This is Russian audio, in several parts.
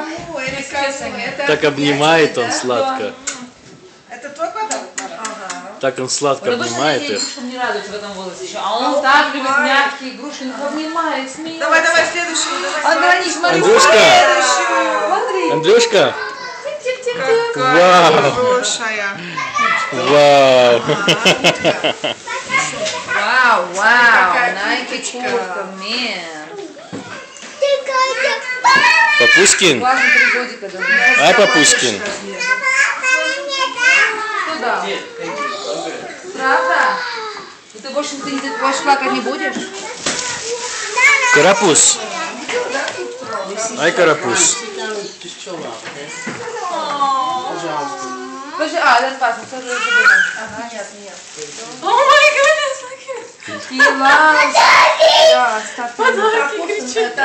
кому? Или кому? Это Так обнимает он сладко. Это твой подарок? Ага. Так он сладко обнимает их. Игрушкам не радуется в этом возрасте еще. А он так любит мягкие игрушки, он их обнимает, смеется. Давай, следующую. Андрей, смотри. Андрюшка! Смотри. Андрюшка! Какая хорошая. Вау! Вау, Nike куртка, man. Папускин? Важно 3 годика даже. Ай, Папускин. Куда? Правда? И ты больше плакать не будешь? Карапуз. Ай, Карапуз. Подожди, это пасма, что же это было? Ага, нет. О май goodness, look at it. He loves. Да, стопы. Кричит.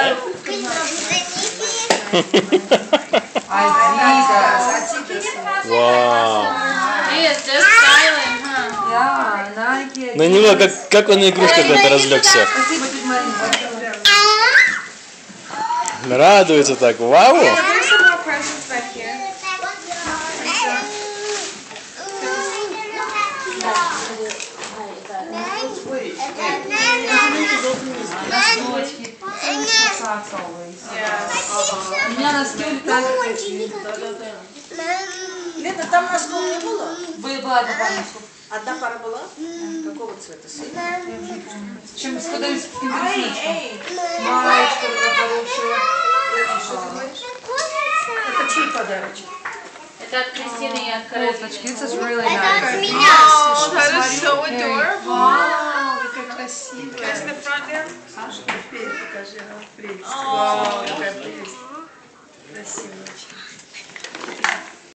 Вау. Yes, just silent, huh? Yeah, Nike. На него как он на игрушку какой-то разлегся. Спасибо, тетя Марина. Радуется так. Вау. У меня носки улетают. Лена, там носков не было? Была одна пара носков. Одна пара была? Какого цвета? Синяя? Чем складывались в киндерсиночку. Маечка такая хорошая. Что ты говоришь? Это чей подарочек? Это от Кристины и от Каролины. Кофточки, it's just really nice. Oh, that is so adorable. Вау, Какая красивая. Can I see the front there? Вперед покажи, прелесть. Вау, какая прелесть. Красивая очень.